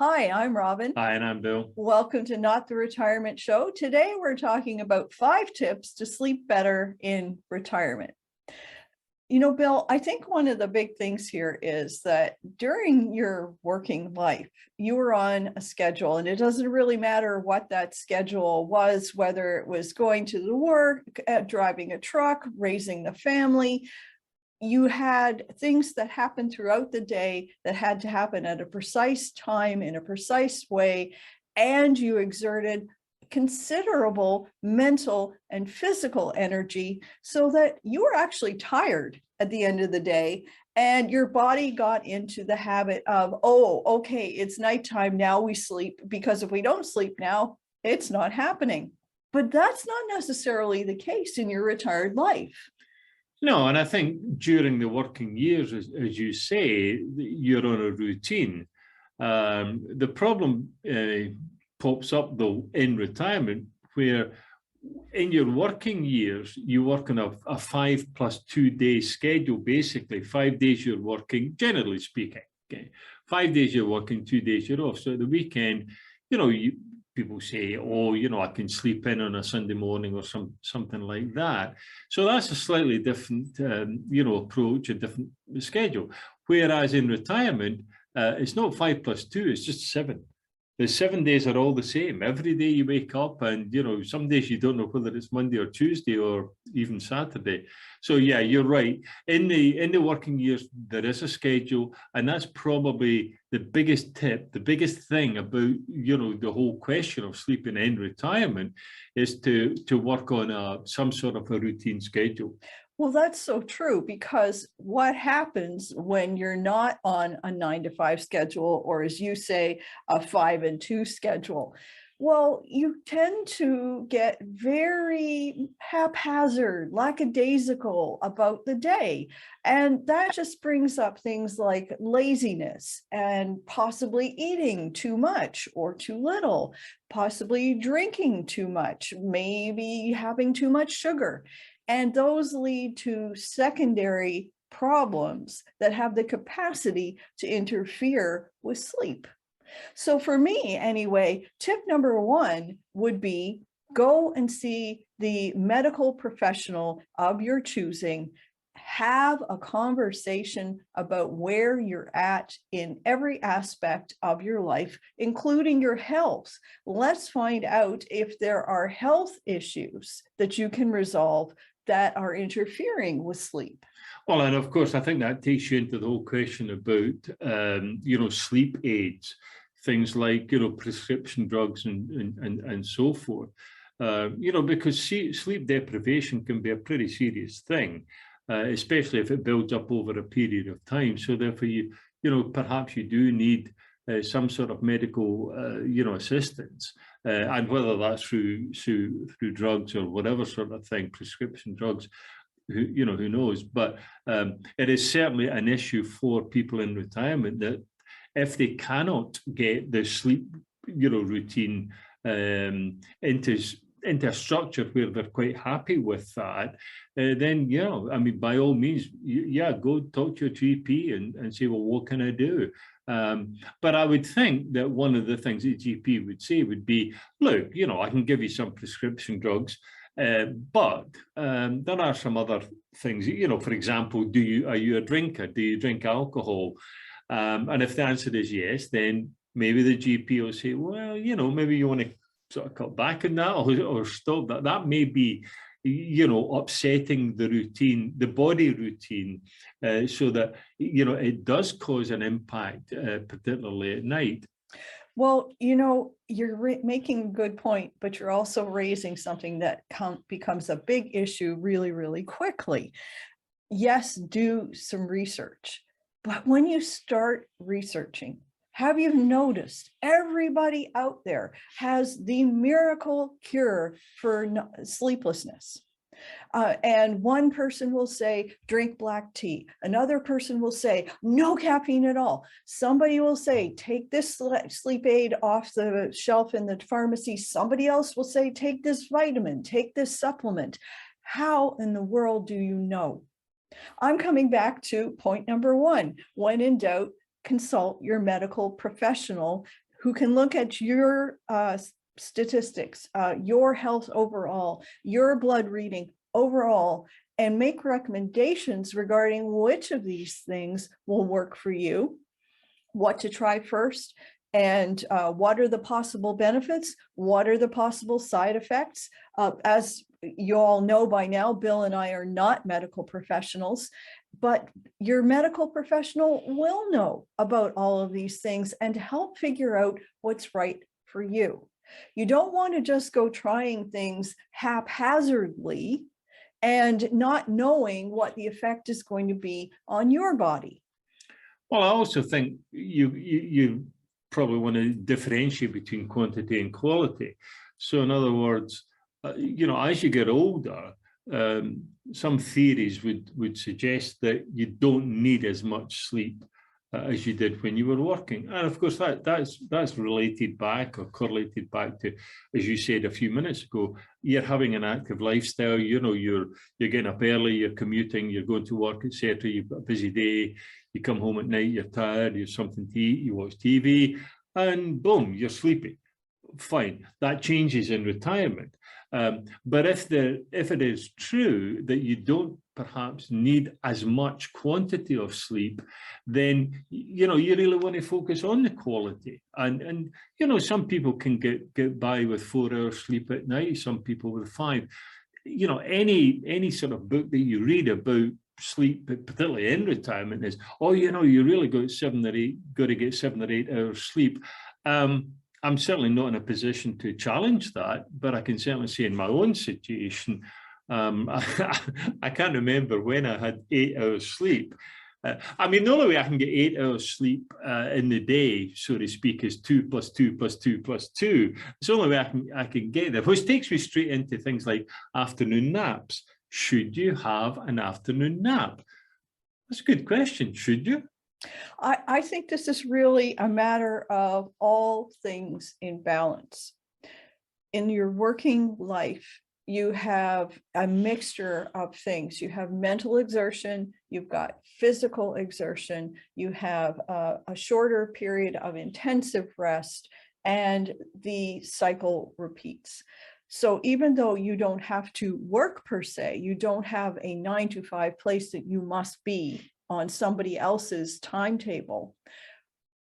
Hi, I'm Robin. Hi, and I'm Bill. Welcome to Not the Retirement Show. Today we're talking about 5 tips to sleep better in retirement. You know, Bill, I think one of the big things here is that during your working life, you were on a schedule, and it doesn't really matter what that schedule was, whether it was going to the work, driving a truck, raising the family. You had things that happened throughout the day that had to happen at a precise time in a precise way, and you exerted considerable mental and physical energy so that you were actually tired at the end of the day, and your body got into the habit of, oh, okay, it's nighttime now, we sleep, because if we don't sleep now, it's not happening. But that's not necessarily the case in your retired life. No, and I think during the working years, as you say, you're on a routine. The problem pops up, though, in retirement, where in your working years, you work on a 5+2 day schedule, basically. 5 days you're working, generally speaking. Okay? 5 days you're working, 2 days you're off. So at the weekend, people say, oh, I can sleep in on a Sunday morning or something like that. So that's a slightly different, approach, a different schedule. Whereas in retirement, it's not 5+2, it's just 7. The 7 days are all the same. Every day you wake up, and some days you don't know whether it's Monday or Tuesday or even Saturday. So yeah, you're right. In the working years, there is a schedule, and that's probably the biggest tip, the biggest thing about the whole question of sleeping in retirement is to work on some sort of a routine schedule. Well, that's so true, because what happens when you're not on a 9 to 5 schedule, or as you say, a 5 and 2 schedule? Well, you tend to get very haphazard, lackadaisical about the day. And that just brings up things like laziness and possibly eating too much or too little, possibly drinking too much, maybe having too much sugar. And those lead to secondary problems that have the capacity to interfere with sleep. So for me, anyway, tip number 1 would be go and see the medical professional of your choosing. Have a conversation about where you're at in every aspect of your life, including your health. Let's find out if there are health issues that you can resolve that are interfering with sleep. Well, and of course, I think that takes you into the whole question about, sleep aids, things like, prescription drugs and so forth. Because sleep deprivation can be a pretty serious thing, especially if it builds up over a period of time. So therefore, perhaps you do need some sort of medical, assistance, and whether that's through drugs or whatever sort of thing, prescription drugs, who knows? But it is certainly an issue for people in retirement that if they cannot get the sleep, routine into a structure where they're quite happy with that, then, by all means, go talk to your GP and say, well, what can I do? But I would think that one of the things the GP would say would be, look, I can give you some prescription drugs, but there are some other things, for example, are you a drinker? Do you drink alcohol? And if the answer is yes, then maybe the GP will say, well, maybe you want to sort of cut back on that or stop that. That may be, upsetting the routine, the body routine, so that, it does cause an impact, particularly at night. Well, you're making a good point, but you're also raising something that becomes a big issue really, really quickly. Yes, do some research. But when you start researching, have you noticed everybody out there has the miracle cure for sleeplessness? And one person will say, drink black tea. Another person will say, no caffeine at all. Somebody will say, take this sleep aid off the shelf in the pharmacy. Somebody else will say, take this vitamin, take this supplement. How in the world do you know? I'm coming back to point number 1. When in doubt, consult your medical professional who can look at your statistics, your health overall, your blood reading overall, and make recommendations regarding which of these things will work for you, what to try first, and what are the possible benefits, what are the possible side effects. As you all know by now, Bill and I are not medical professionals, but your medical professional will know about all of these things and help figure out what's right for you. You don't want to just go trying things haphazardly and not knowing what the effect is going to be on your body. Well, I also think you probably want to differentiate between quantity and quality. So in other words, as you get older, some theories would suggest that you don't need as much sleep as you did when you were working. And of course, that's related back or correlated back to, as you said a few minutes ago, you're having an active lifestyle. You're getting up early, you're commuting, you're going to work, etc. You've got a busy day. You come home at night, you're tired, you have something to eat, you watch TV, and boom, you're sleepy. Fine, that changes in retirement. But if it is true that you don't perhaps need as much quantity of sleep, then you really want to focus on the quality. And some people can get by with 4 hours sleep at night, some people with 5. Any sort of book that you read about sleep, particularly in retirement, is, you really got to get 7 or 8 hours sleep. I'm certainly not in a position to challenge that, but I can certainly say in my own situation, I can't remember when I had 8 hours sleep. The only way I can get 8 hours sleep in the day, so to speak, is 2 plus 2 plus 2 plus 2. It's the only way I can get there, which takes me straight into things like afternoon naps. Should you have an afternoon nap? That's a good question. Should you? I think this is really a matter of all things in balance. In your working life, you have a mixture of things. You have mental exertion, you've got physical exertion, you have a shorter period of intensive rest, and the cycle repeats. So even though you don't have to work per se, you don't have a 9-to-5 place that you must be on somebody else's timetable,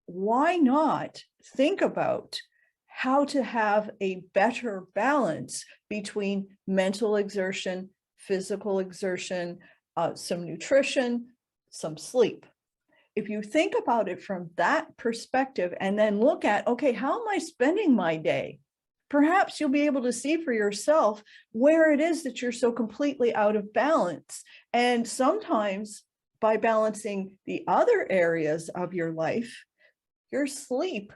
why not think about how to have a better balance between mental exertion, physical exertion, some nutrition, some sleep? If you think about it from that perspective and then look at, okay, how am I spending my day? Perhaps you'll be able to see for yourself where it is that you're so completely out of balance. And sometimes by balancing the other areas of your life, your sleep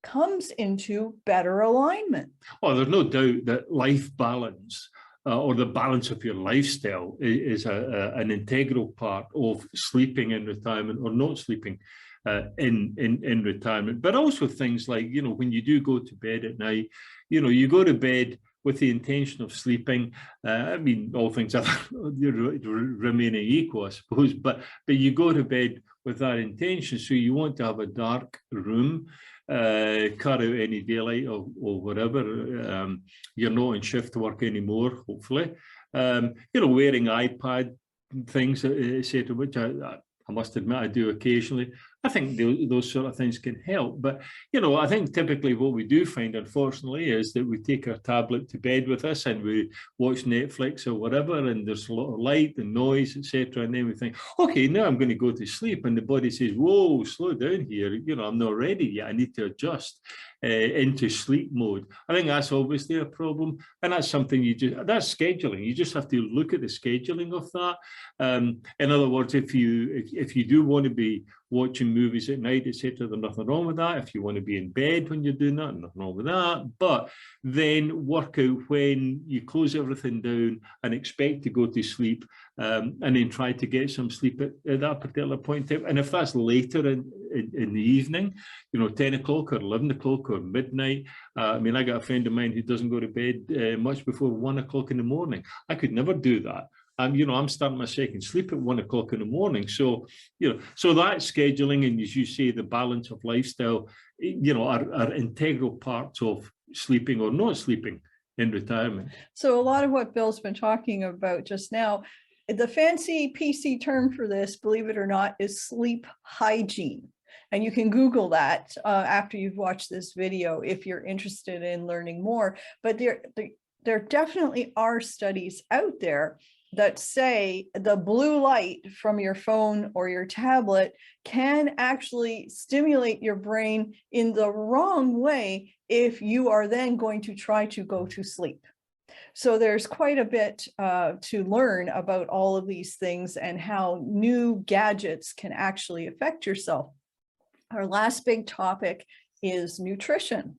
comes into better alignment. Well, there's no doubt that life balance or the balance of your lifestyle is an integral part of sleeping in retirement or not sleeping in retirement. But also things like, when you do go to bed at night, you go to bed with the intention of sleeping. All things are remaining equal, I suppose, but you go to bed with that intention. So you want to have a dark room, cut out any daylight or whatever. You're not in shift work anymore, hopefully. Wearing iPad things, etc., which I must admit I do occasionally. I think those sort of things can help. But, I think typically what we do find, unfortunately, is that we take our tablet to bed with us and we watch Netflix or whatever, and there's a lot of light and noise, etc. And then we think, okay, now I'm going to go to sleep. And the body says, whoa, slow down here. I'm not ready yet. I need to adjust into sleep mode. I think that's obviously a problem. And that's something that's scheduling. You just have to look at the scheduling of that. In other words, if you do want to be watching movies at night, etc., there's nothing wrong with that. If you want to be in bed when you're doing that, nothing wrong with that. But then work out when you close everything down and expect to go to sleep, and then try to get some sleep at that particular point in time. And if that's later in the evening, 10 o'clock or 11 o'clock or midnight. I got a friend of mine who doesn't go to bed much before 1 o'clock in the morning. I could never do that. I'm starting my second sleep at 1 o'clock in the morning. So, so that scheduling and, as you say, the balance of lifestyle, are integral parts of sleeping or not sleeping in retirement. So a lot of what Bill's been talking about just now, the fancy PC term for this, believe it or not, is sleep hygiene. And you can Google that after you've watched this video if you're interested in learning more. But there definitely are studies out there that say the blue light from your phone or your tablet can actually stimulate your brain in the wrong way if you are then going to try to go to sleep. So there's quite a bit to learn about all of these things and how new gadgets can actually affect yourself. Our last big topic is nutrition.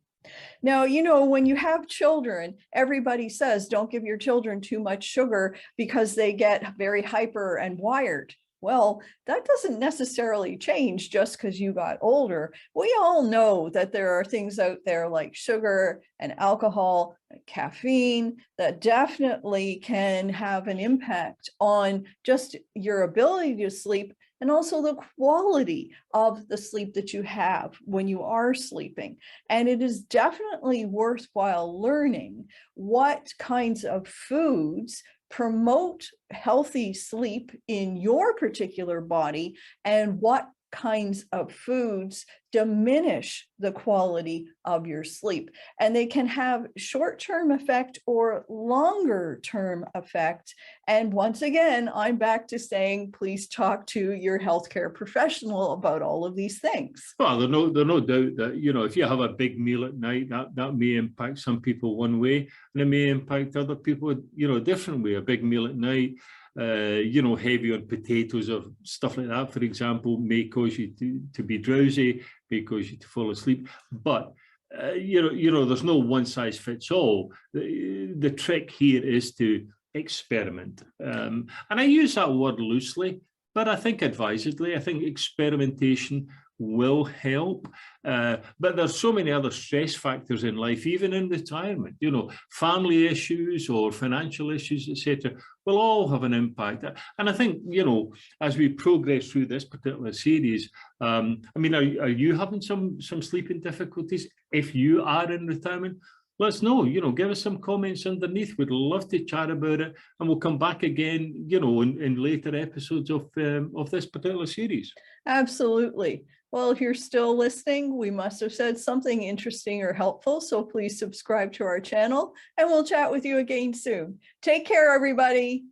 Now, when you have children, everybody says, don't give your children too much sugar because they get very hyper and wired. Well, that doesn't necessarily change just because you got older. We all know that there are things out there like sugar and alcohol, and caffeine that definitely can have an impact on just your ability to sleep and also the quality of the sleep that you have when you are sleeping. And it is definitely worthwhile learning what kinds of foods promote healthy sleep in your particular body and what kinds of foods diminish the quality of your sleep. And they can have short-term effect or longer-term effect. And once again, I'm back to saying, please talk to your healthcare professional about all of these things. Well, there's no doubt that, if you have a big meal at night, that may impact some people one way, and it may impact other people, a different way. A big meal at night, heavy on potatoes or stuff like that, for example, may cause you to be drowsy, may cause you to fall asleep. But, there's no one size fits all. The trick here is to experiment. And I use that word loosely, but I think advisedly. I think experimentation will help. But there's so many other stress factors in life, even in retirement, family issues or financial issues, etc., will all have an impact. And I think, as we progress through this particular series, are you having some sleeping difficulties? If you are in retirement, let us know, give us some comments underneath. We'd love to chat about it. And we'll come back again, in later episodes of this particular series. Absolutely. Well, if you're still listening, we must have said something interesting or helpful. So please subscribe to our channel and we'll chat with you again soon. Take care, everybody.